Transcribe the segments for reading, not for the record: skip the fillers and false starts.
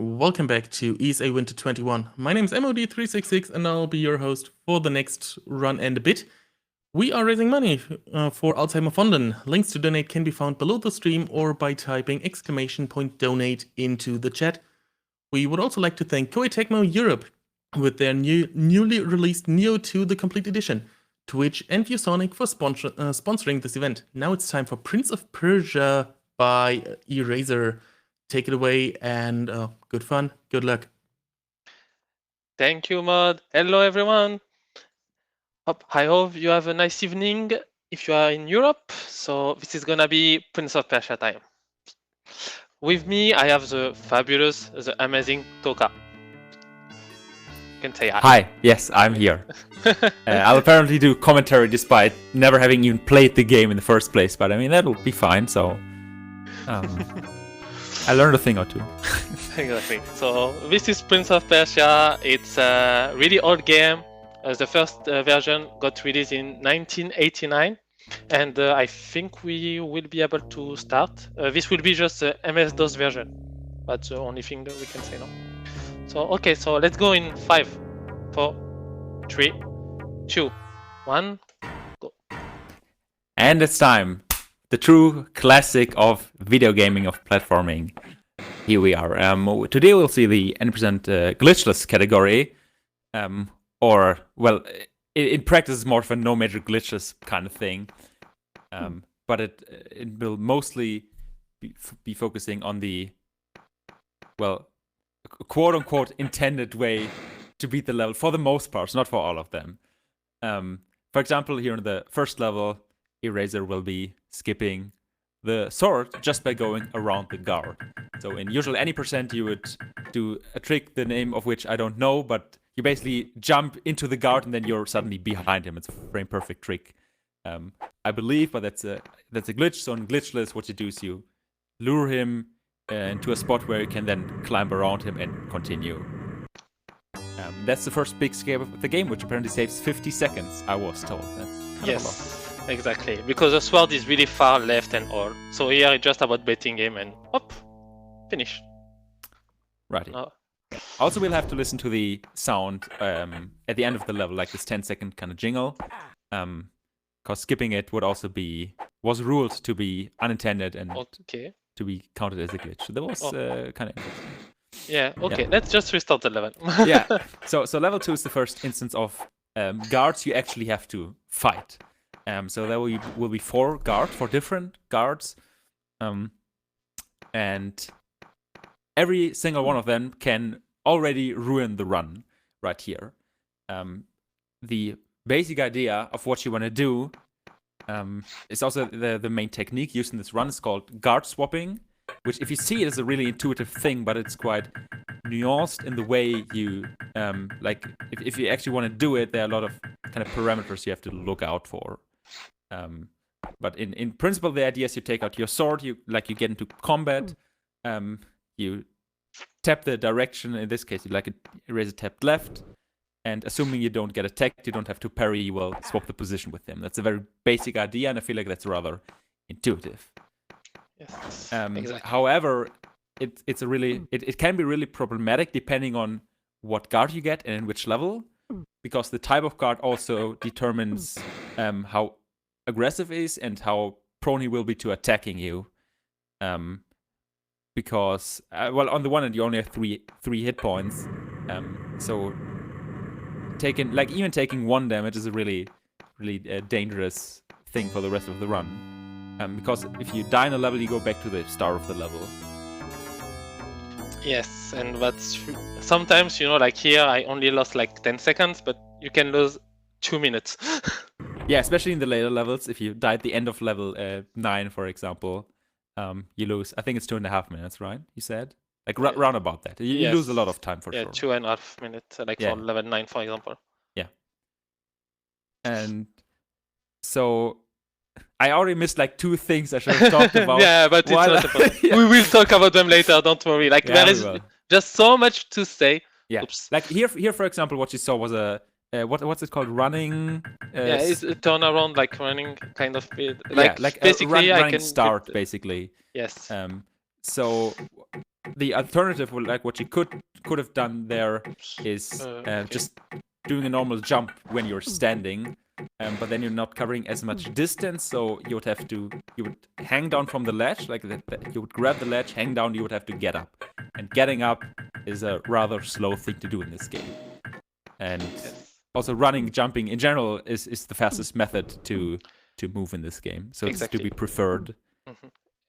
Welcome back to ESA Winter 21. My name is MOD366 and I'll be your host for the next run and a bit. We are raising money for Alzheimer-Fonden. Links to donate can be found below the stream or by typing !donate into the chat. We would also like to thank Koei Tecmo Europe with their newly released Neo 2 The Complete Edition, Twitch and ViewSonic for sponsoring this event. Now it's time for Prince of Persia by Eraser. Take it away and good fun, good luck. Thank you, Mod. Hello, everyone. I hope you have a nice evening if you are in Europe. So this is gonna be Prince of Persia time. With me, I have the fabulous, the amazing Toka. You can say hi. Hi, yes, I'm here. I'll apparently do commentary despite never having even played the game in the first place, but I mean, that'll be fine, so... I learned a thing or two. Exactly. So this is Prince of Persia. It's a really old game. The first version got released in 1989, and I think we will be able to start. This will be just the MS-DOS version. That's the only thing that we can say now. So okay, so let's go in 5, 4, 3, 2, 1, go. And it's time. The true classic of video gaming, of platforming. Here we are. Today we'll see the 100% glitchless category. Or, well, in practice it's more of a no major glitches kind of thing. But it will mostly be focusing on the, well, quote-unquote intended way to beat the level, for the most part, not for all of them. For example, here in the first level, Eraser will be skipping the sword just by going around the guard. So in usually any percent you would do a trick, the name of which I don't know, but you basically jump into the guard and then you're suddenly behind him. It's a frame perfect trick, I believe, but that's a glitch. So in Glitchless, what you do is you lure him into a spot where you can then climb around him and continue. That's the first big scale of the game, which apparently saves 50 seconds, I was told. That's kind of a lot. Exactly, because the sword is really far left and all. So here it's just about baiting him and hop, finish. Righty. Also, we'll have to listen to the sound at the end of the level, like this 10-second kind of jingle. Because skipping it was ruled to be unintended and to be counted as a glitch. So that was kind of interesting. Yeah, okay, let's just restart the level. Yeah, so level 2 is the first instance of guards you actually have to fight. So there will be 4 different guards, and every single one of them can already ruin the run right here. The basic idea of what you want to do is also the main technique used in this run is called guard swapping, which if you see it is a really intuitive thing, but it's quite nuanced in the way you, like if you actually want to do it, there are a lot of kind of parameters you have to look out for. But in principle, the idea is you take out your sword, you get into combat, you tap the direction. In this case, you Eraser tapped left, and assuming you don't get attacked, you don't have to parry. You will swap the position with them. That's a very basic idea, and I feel like that's rather intuitive. Yes. Exactly. However, it can be really problematic depending on what guard you get and in which level, because the type of guard also determines how aggressive is and how prone he will be to attacking you. Because well, on the one hand you only have three hit points, so even taking 1 damage is a really dangerous thing for the rest of the run. Because if you die in a level, you go back to the start of the level. Yes, and that's sometimes, like here I only lost like 10 seconds, but you can lose 2 minutes. Yeah, especially in the later levels. If you die at the end of level 9, for example, you lose, I think it's 2.5 minutes, right? You said? Like round about that. You lose a lot of time for sure. Yeah, 2.5 minutes, for level 9, for example. Yeah. And so I already missed like 2 things I should have talked about. Yeah, but it's not about... We will talk about them later, don't worry. There is just so much to say. Yeah. Oops. Like here, for example, what you saw was a what's it called? Running. It's a turnaround, like running kind of bit. Like basically, running start, basically. Yes. So the alternative, like what you could have done there, is Okay. just doing a normal jump when you're standing, but then you're not covering as much distance. So you would hang down from the ledge, like that. You would grab the ledge, hang down. You would have to get up, and getting up is a rather slow thing to do in this game. And also, running, jumping in general is the fastest method to move in this game. So it's to be preferred.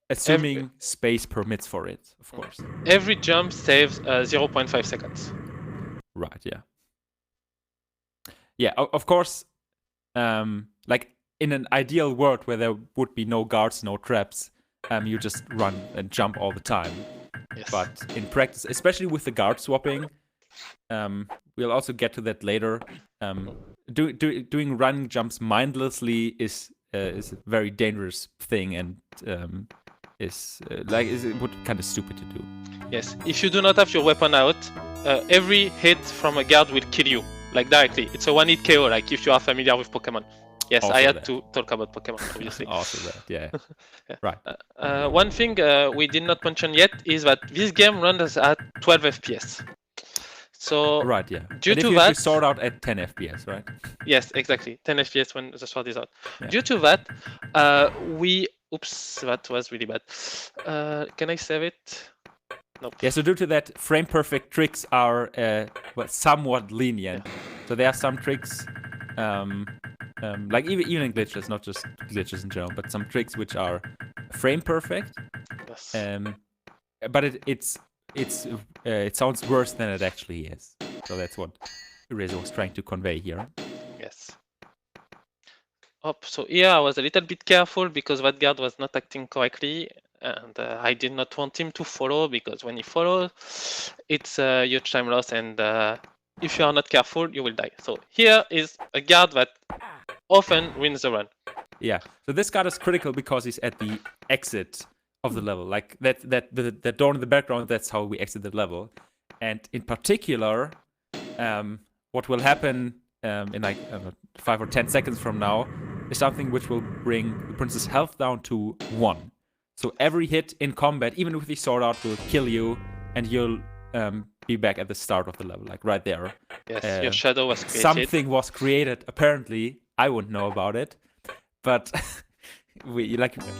Assuming space permits for it, of course. Every jump saves 0.5 seconds. Right, yeah. Yeah, of course, like in an ideal world where there would be no guards, no traps, you just run and jump all the time. Yes. But in practice, especially with the guard swapping, we'll also get to that later. Doing running jumps mindlessly is a very dangerous thing, and is kind of stupid to do. Yes, if you do not have your weapon out, every hit from a guard will kill you, like directly. It's a one-hit KO, like if you are familiar with Pokemon. Yes, Also I had that. to talk about Pokemon, obviously. Also that, yeah. Yeah. Right. One thing we did not mention yet is that this game runs at 12 FPS. So, Right, yeah. due And if to you have that, to sort out at 10 FPS, right? yes, exactly, 10 FPS when the sword is out. Yeah. Due to that, oops, that was really bad. Can I save it? Nope. Yeah, so due to that, frame perfect tricks are somewhat lenient. So there are some tricks, like even in glitches, not just glitches in general, but some tricks which are frame perfect. Yes. But it sounds worse than it actually is. So that's what Eraser was trying to convey here. Yes. So here I was a little bit careful because that guard was not acting correctly, and I did not want him to follow, because when he follows, it's a huge time loss, and if you are not careful, you will die. So here is a guard that often wins the run. Yeah. So this guard is critical because he's at the exit of the level. Like that door in the background, that's how we exit the level. And in particular, what will happen in like 5 or 10 seconds from now is something which will bring the prince's health down to 1. So every hit in combat, even with the sword out, will kill you, and you'll be back at the start of the level, like right there. Yes, your shadow was created. Something was created, apparently. I wouldn't know about it. But you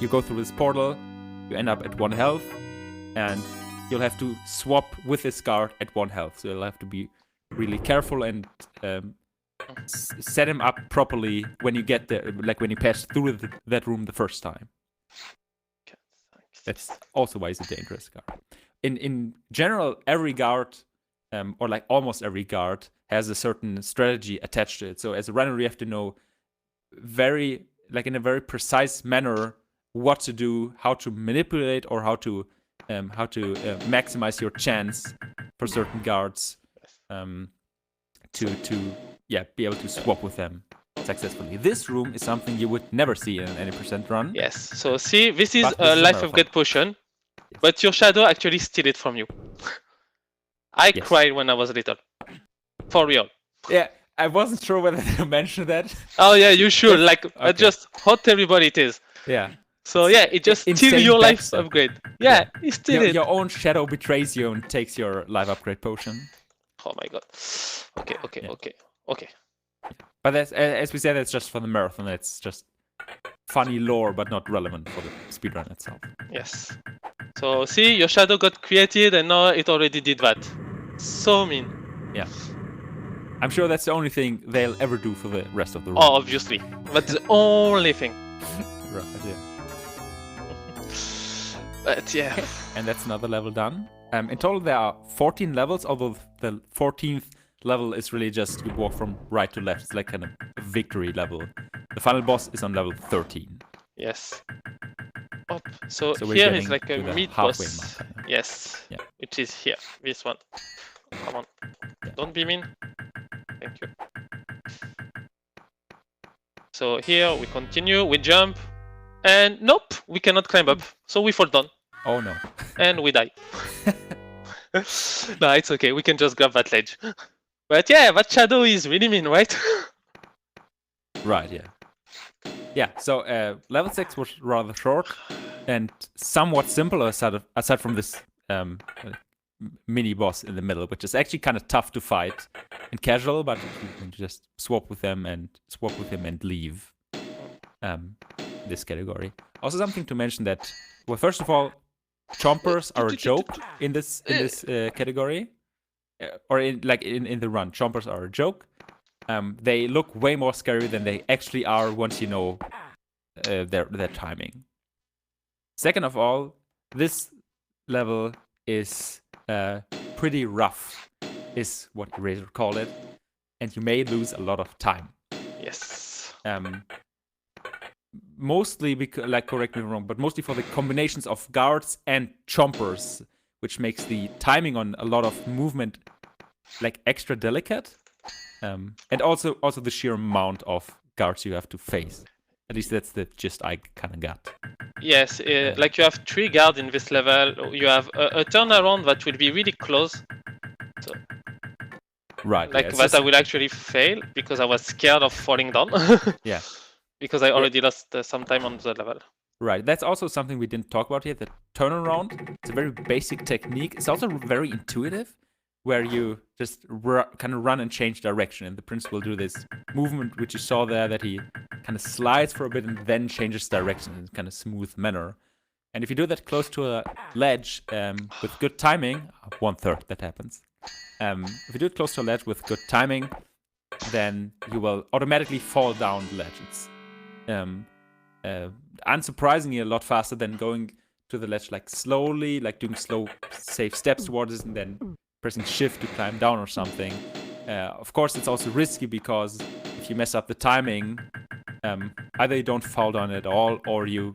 go through this portal, you end up at 1 health, and you'll have to swap with this guard at 1 health. So you'll have to be really careful and set him up properly when you get there, like when you pass through that room the first time. That's also why it's a dangerous guard. In general, every guard, or like almost every guard, has a certain strategy attached to it. So as a runner, you have to know in a very precise manner what to do, how to manipulate, or how to maximize your chance for certain guards to be able to swap with them successfully. This room is something you would never see in an any % run. Yes, so see, this is But a this is a life marathon. upgrade potion, but your shadow actually steal it from you. I Yes. cried when I was little. For real. Yeah, I wasn't sure whether to mention that. Oh yeah, you should. Like, Okay. just how terrible it is. Yeah. So yeah, it just steals insane your life backstab. upgrade. Yeah, it steal it. Your own shadow betrays you and takes your life upgrade potion. Oh my god. Okay. Yeah. But as we said, it's just for the marathon. It's just funny lore, but not relevant for the speedrun itself. Yes. So see, your shadow got created, and now it already did that. So mean. Yeah. I'm sure that's the only thing they'll ever do for the rest of the room. Oh, obviously. That's the only thing. Right, yeah. But yeah. And that's another level done. In total, there are 14 levels, although the 14th level is really just you walk from right to left. It's like kind of a victory level. The final boss is on level 13. Yes. So we're here getting is like a to the mid halfway boss. mark. Yes. Yeah. Which is here. This one. Come on. Don't be mean. Thank you. So here we continue, we jump, and nope, we cannot climb up. So we fall down. Oh no. And we die. No, it's okay. We can just grab that ledge. But yeah, that shadow is really mean, right? Right, yeah. Yeah, so level 6 was rather short and somewhat simple aside from this mini boss in the middle, which is actually kind of tough to fight in casual, but you can just swap with him and leave this category. Also, something to mention that, well, first of all, chompers are a joke in this category, or in the run. Chompers are a joke. They look way more scary than they actually are once you know their timing. Second of all, this level is pretty rough, is what Eraser call it, and you may lose a lot of time. Yes. Mostly because, like, correct me if I'm wrong, but mostly for the combinations of guards and chompers, which makes the timing on a lot of movement like extra delicate, and also the sheer amount of guards you have to face. At least that's the gist I kind of got. Yes, like you have 3 guards in this level. You have a turnaround that will be really close. So, right. Like that, I will actually fail because I was scared of falling down. Yeah. Because I already lost some time on the level. Right. That's also something we didn't talk about here. The turnaround. It's a very basic technique. It's also very intuitive, where you just kind of run and change direction. And the prince will do this movement, which you saw there, that he kind of slides for a bit and then changes direction in kind of smooth manner. And if you do that close to a ledge with good timing, 1/3 that happens. If you do it close to a ledge with good timing, then you will automatically fall down the ledge. It's unsurprisingly a lot faster than going to the ledge like slowly, like doing slow, safe steps towards it and then pressing shift to climb down or something. Of course, it's also risky because if you mess up the timing, either you don't fall down at all or you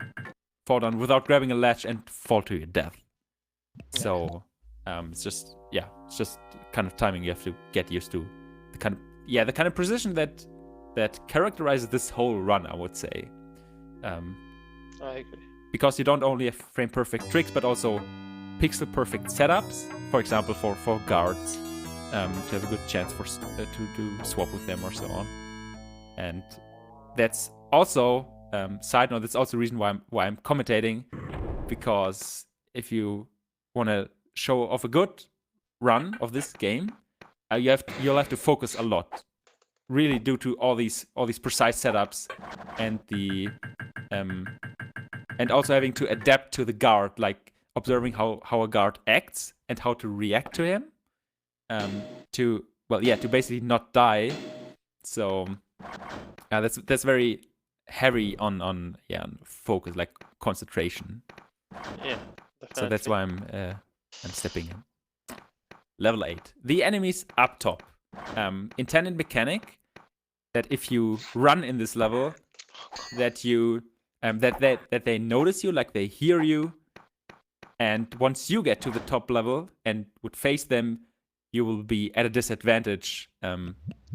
fall down without grabbing a ledge and fall to your death. So it's just kind of timing you have to get used to. The kind of precision that characterizes this whole run, I would say. I agree. Because you don't only have frame perfect tricks, but also pixel perfect setups. For example, for guards, to have a good chance to swap with them or so on. And that's also side note. That's also the reason why I'm commentating, because if you want to show off a good run of this game, you'll have to focus a lot, really, due to all these precise setups and the and also having to adapt to the guard, like observing how a guard acts and how to react to him, to basically not die. So that's very heavy on focus, like concentration. Yeah, definitely. So that's why I'm stepping in. Level 8. The enemies up top. Intended mechanic that if you run in this level, that you that they notice you, like they hear you, and once you get to the top level and would face them, you will be at a disadvantage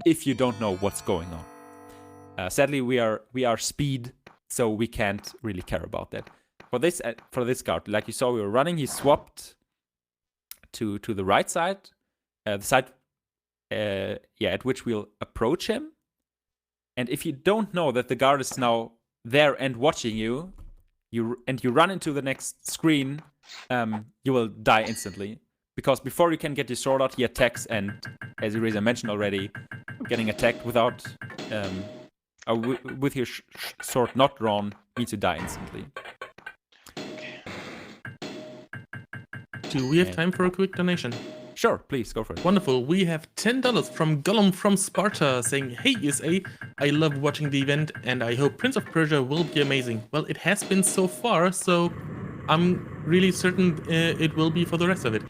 if you don't know what's going on. Sadly, we are speed, so we can't really care about that. For this guard, like you saw, we were running. He swapped to the right side, the side at which we'll approach him. And if you don't know that the guard is now there and watching you, you run into the next screen, you will die instantly. Because before you can get your sword out, he attacks, and as Eraser mentioned already, getting attacked without with your sword not drawn means you die instantly. Do we have time for a quick donation? Sure, please, go for it. Wonderful. We have $10 from Gollum from Sparta saying, "Hey ESA, I love watching the event and I hope Prince of Persia will be amazing." Well, it has been so far, so I'm really certain it will be for the rest of it.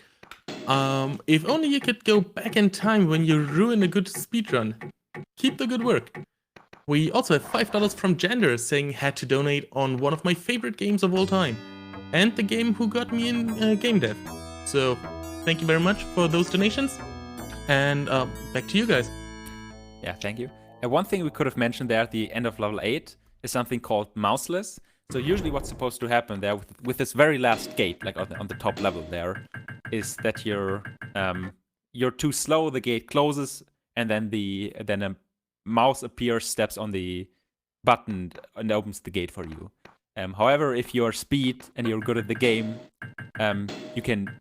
If only you could go back in time when you ruin a good speedrun. Keep the good work. We also have $5 from Jander saying, "Had to donate on one of my favorite games of all time, and the game who got me in game dev." So thank you very much for those donations, and back to you guys. Yeah, thank you. And one thing we could have mentioned there at the end of level 8 is something called mouseless. So usually what's supposed to happen there with this very last gate, like on the top level there, is that you're too slow, the gate closes, and then a mouse appears, steps on the button, and opens the gate for you. However, if you're speed and you're good at the game, you can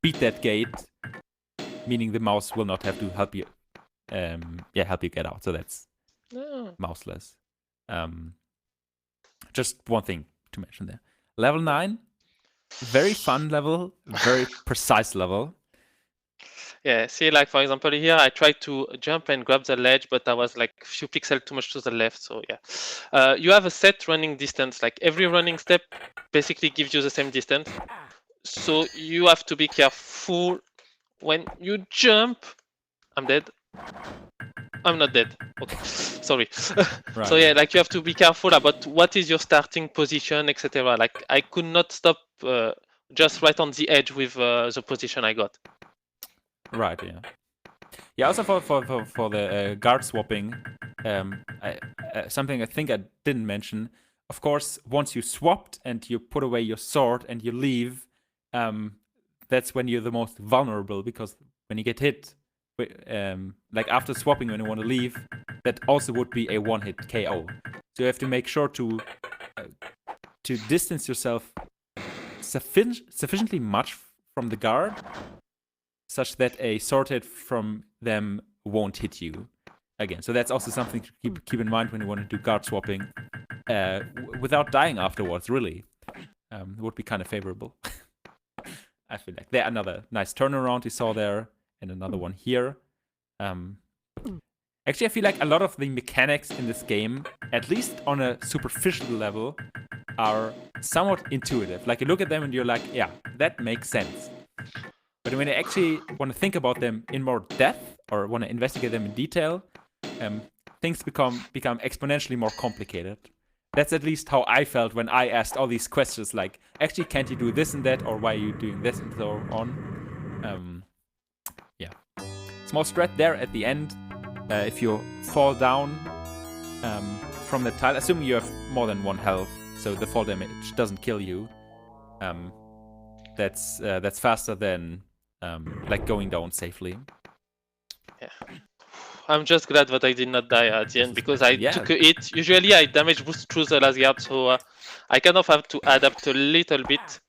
beat that gate, meaning the mouse will not have to help you. Help you get out. So that's mouseless. Just one thing to mention there. Level 9, very fun level, very precise level. Yeah, see, like for example here, I tried to jump and grab the ledge, but I was like a few pixels too much to the left. So yeah, you have a set running distance. Like every running step basically gives you the same distance. So you have to be careful when you jump. I'm dead. I'm not dead. Okay, sorry. Right. So yeah, like you have to be careful about what is your starting position, etc. Like I could not stop just right on the edge with the position I got. Right. Yeah. Yeah. Also for the guard swapping, something I think I didn't mention. Of course, once you swapped and you put away your sword and you leave, that's when you're the most vulnerable, because when you get hit, like after swapping when you want to leave, that also would be a one-hit KO. So you have to make sure to distance yourself sufficiently much from the guard, such that a sword hit from them won't hit you again. So that's also something to keep in mind when you want to do guard swapping, without dying afterwards. Really, it would be kind of favorable. I feel like there another nice turnaround you saw there, and another one here. Actually, I feel like a lot of the mechanics in this game, at least on a superficial level, are somewhat intuitive. Like you look at them and you're like, yeah, that makes sense. But when you actually want to think about them in more depth or want to investigate them in detail, things become exponentially more complicated. That's at least how I felt when I asked all these questions, like, actually, can't you do this and that, or why are you doing this, and so on. Yeah. Small strat there at the end. If you fall down from the tile, assuming you have more than 1 health, so the fall damage doesn't kill you, that's faster than like going down safely. Yeah. I'm just glad that I did not die at the end, because I took a hit. Usually I damage boost through the last guard, so I kind of have to adapt a little bit.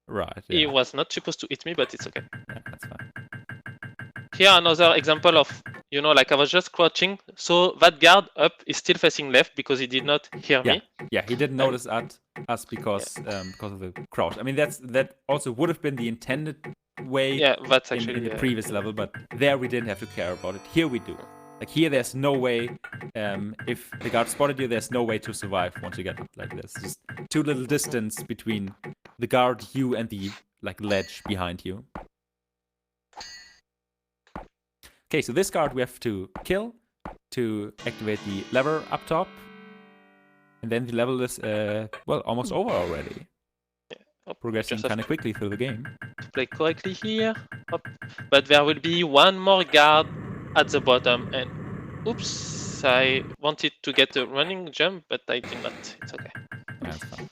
Right. He Yeah. was not supposed to hit me, but it's okay. Yeah, that's fine. Here another example of, like I was just crouching, so that guard up is still facing left because he did not hear me. Yeah, he didn't notice us because of the crouch. I mean, that also would have been the intended way that's actually in the previous level, but there we didn't have to care about it. Here we do. Like here, there's no way. If the guard spotted you, there's no way to survive once you get up like this. Just too little distance between the guard, you, and the ledge behind you. Okay, so this guard we have to kill to activate the lever up top, and then the level is almost over already. Progressing kind of quickly through the game. To play correctly here, but there will be one more guard at the bottom, and oops, I wanted to get a running jump, but I did not. It's okay. Yeah, that's fine.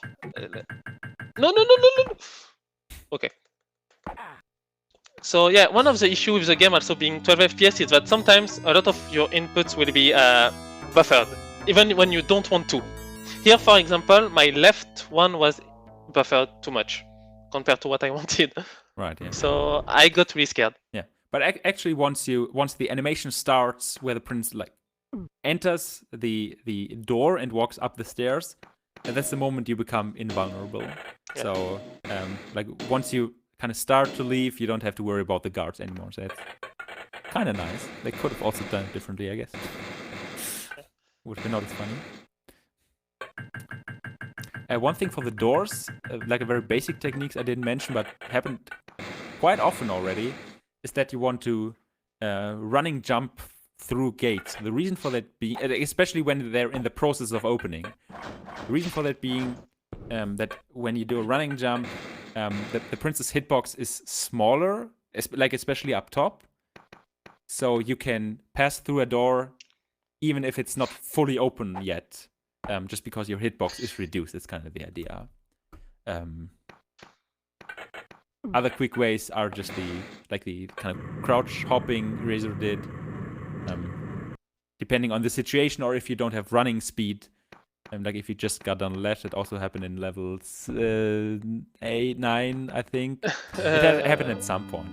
No. Okay. So yeah, one of the issues with the game also being 12 FPS is that sometimes a lot of your inputs will be buffered, even when you don't want to. Here, for example, my left one was buffered too much compared to what I wanted. Right. Yeah. So I got really scared. Yeah, but actually, once the animation starts, where the prince enters the door and walks up the stairs, and that's the moment you become invulnerable. Yeah. So once you kind of start to leave, you don't have to worry about the guards anymore. So that's kind of nice. They could have also done it differently, I guess. Would be not as funny. One thing for the doors, like a very basic techniques I didn't mention, but happened quite often already, is that you want to running jump through gates. The reason for that being, especially when they're in the process of opening, the reason for that being that when you do a running jump, the prince's hitbox is smaller, especially up top, so you can pass through a door even if it's not fully open yet. Just because your hitbox is reduced, it's kind of the idea. Other quick ways are just the kind of crouch hopping Razor did. Depending on the situation, or if you don't have running speed, And like if you just got on ledge, it also happened in levels 8, 9, I think. It happened at some point.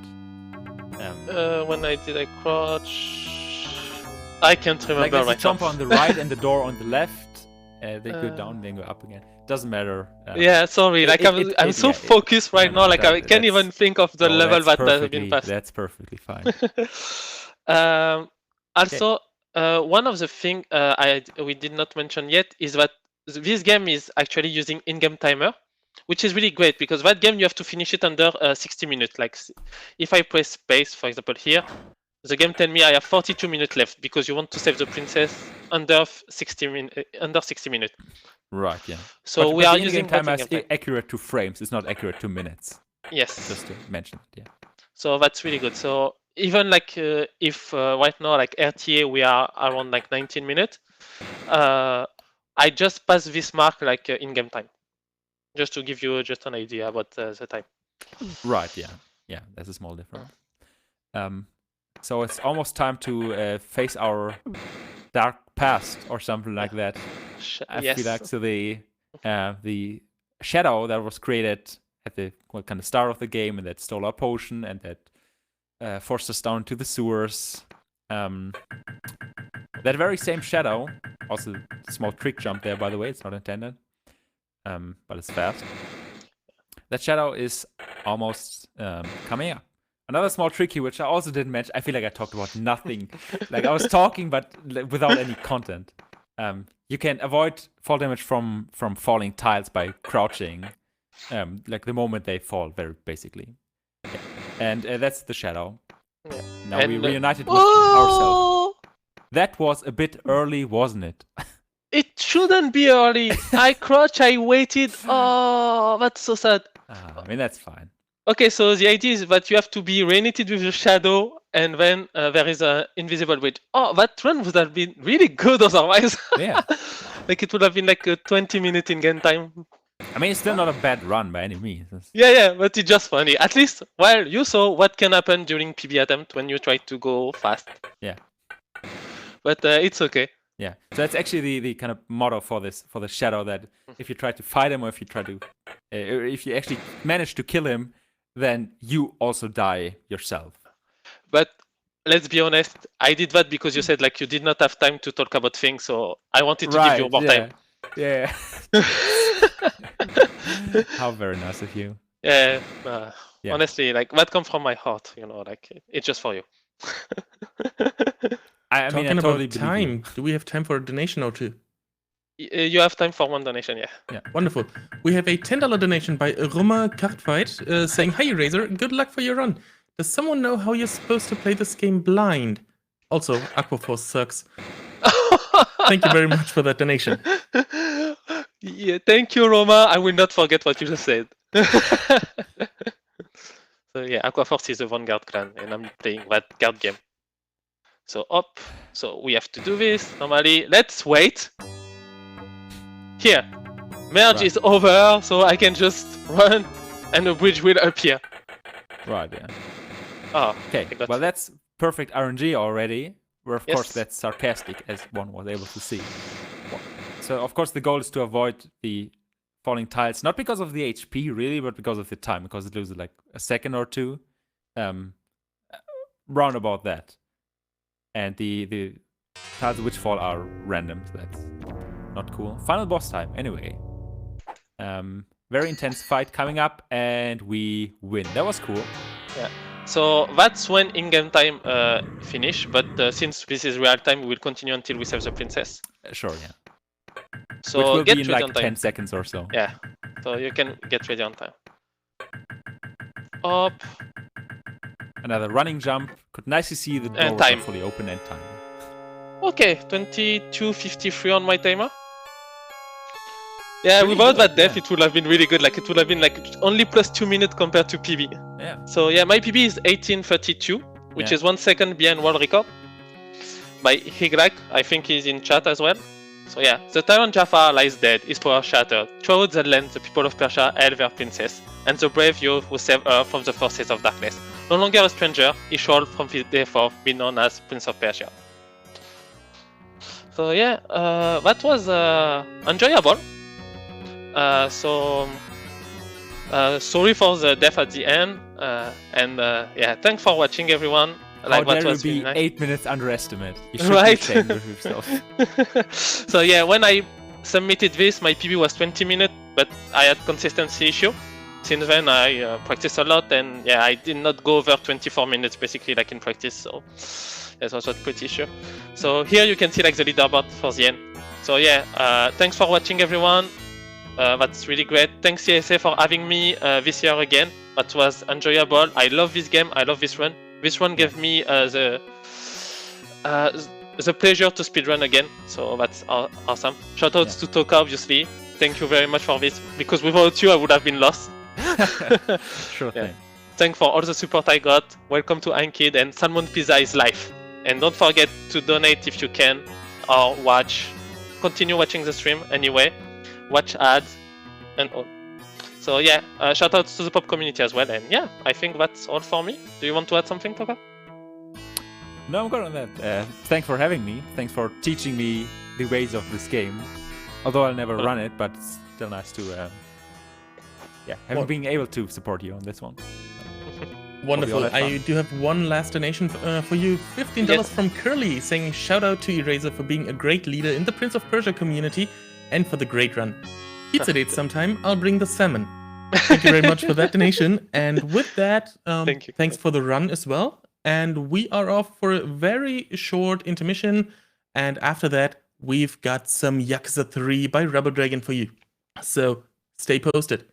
When I did a crouch, I can't remember like there's right a jump now. on the right and the door on the left. They go down, then go up again. Doesn't matter. Yeah, sorry. Like I'm so focused right now. Like I can't even think of the level that has been passed. That's perfectly fine. Also, one of the things we did not mention yet is that this game is actually using in-game timer, which is really great because that game you have to finish it under 60 minutes. Like if I press space, for example, here, the game tells me I have 42 minutes left because you want to save the princess under 60 minutes. Right. Yeah. So but we are the using time that as accurate to frames. It's not accurate to minutes. Yes. Just to mention it. Yeah. So that's really good. So even like if right now like RTA we are around like 19 minutes, I just passed this mark like in-game time, just to give you just an idea about the time. Right. Yeah. Yeah. That's a small difference. So it's almost time to face our dark past or something like that. I feel like so the shadow that was created at the kind of start of the game and that stole our potion and that forced us down to the sewers. That very same shadow, also a small trick jump there, by the way, it's not intended, but it's fast. That shadow is almost coming up. Another small trick here, which I also didn't mention. I feel like I talked about nothing. Like I was talking, but without any content. You can avoid fall damage from falling tiles by crouching, like the moment they fall, very basically. Yeah. And that's the shadow. Yeah. Now we reunited with ourselves. That was a bit early, wasn't it? It shouldn't be early. I crouched, I waited. Oh, that's so sad. I mean, that's fine. Okay, so the idea is that you have to be reunited with the shadow, and then there is an invisible bridge. Oh, that run would have been really good otherwise. Yeah. Like it would have been like a 20-minute in-game time. I mean, it's still not a bad run by any means. Yeah, but it's just funny. At least, well, you saw what can happen during PB attempt when you try to go fast. Yeah. But it's okay. Yeah. So that's actually the kind of motto for the shadow, that if you try to fight him or if you try to, if you actually manage to kill him, then you also die yourself. But let's be honest, I did that because you said like you did not have time to talk about things, so I wanted to give you more time. Yeah. How very nice of you. Yeah. Honestly, like that comes from my heart, you know, like it's just for you. I mean, I totally believe time. you. Do we have time for a donation or two? You have time for one donation, yeah. Yeah, wonderful. We have a $10 donation by Roma Kartfight saying, "Hi Razor, good luck for your run. Does someone know how you're supposed to play this game blind? Also, Aquaforce sucks." Thank you very much for that donation. Yeah, thank you, Roma. I will not forget what you just said. So yeah, Aquaforce is the Vanguard clan, and I'm playing that card game. So up. So we have to do this normally. Let's wait. Here, merge is over, so I can just run, and the bridge will appear. Right. Yeah. Oh, okay. Well, that's perfect RNG already. Where of course that's sarcastic, as one was able to see. So of course the goal is to avoid the falling tiles, not because of the HP really, but because of the time, because it loses like a second or two, round about that. And the tiles which fall are random, so that's not cool. Final boss time, anyway. Very intense fight coming up, and we win. That was cool. Yeah. So that's when in-game time finish, but since this is real time, we will continue until we save the princess. Sure, yeah. So which will get be in ready like on time. 10 seconds or so. Yeah. So you can get ready on time. Up. Another running jump. Could nicely see the door was fully open and time. Okay, 22:53 on my timer. Yeah, without that death, it would have been really good. Like it would have been like only plus 2 minutes compared to PB. Yeah. So yeah, my PB is 18:32, which is 1 second behind world record. By Higlak, I think he's in chat as well. So yeah, the tyrant Jafar lies dead, his power shattered. Throughout the land, the people of Persia held their princess, and the brave youth who saved her from the forces of darkness. No longer a stranger, he shall from this day forth be known as Prince of Persia. So yeah, that was enjoyable. Sorry for the death at the end, and yeah, thanks for watching, everyone. How That dare was you be really nice. 8 minutes underestimate? You should Right. be ashamed of yourself. So yeah, when I submitted this, my PB was 20 minutes, but I had consistency issue. Since then, I practiced a lot, and yeah, I did not go over 24 minutes basically like in practice. So that was pretty sure. So here you can see like the leaderboard for the end. So yeah, thanks for watching, everyone. That's really great. Thanks CSA for having me this year again. That was enjoyable. I love this game. I love this run. This one gave me the pleasure to speedrun again. So that's awesome. Shoutouts to Toka, obviously. Thank you very much for this, because without you I would have been lost. Sure thing. Thanks for all the support I got. Welcome to Ankid, and Salmon Pizza is life. And don't forget to donate if you can, or continue watching the stream anyway. Watch ads and all. So yeah, shout out to the pop community as well. And yeah, I think that's all for me. Do you want to add something, Toka? No, I'm good on that. Thanks for having me. Thanks for teaching me the ways of this game. Although I'll never run it, but it's still nice to being able to support you on this one. Wonderful. I do have one last donation for you. $15 from Curly, saying shout out to Eraser for being a great leader in the Prince of Persia community and for the great run. Pizza date sometime, I'll bring the salmon. Thank you very much for that donation. And with that, Thank you. Thanks for the run as well. And we are off for a very short intermission. And after that, we've got some Yakuza 3 by Rubber Dragon for you. So stay posted.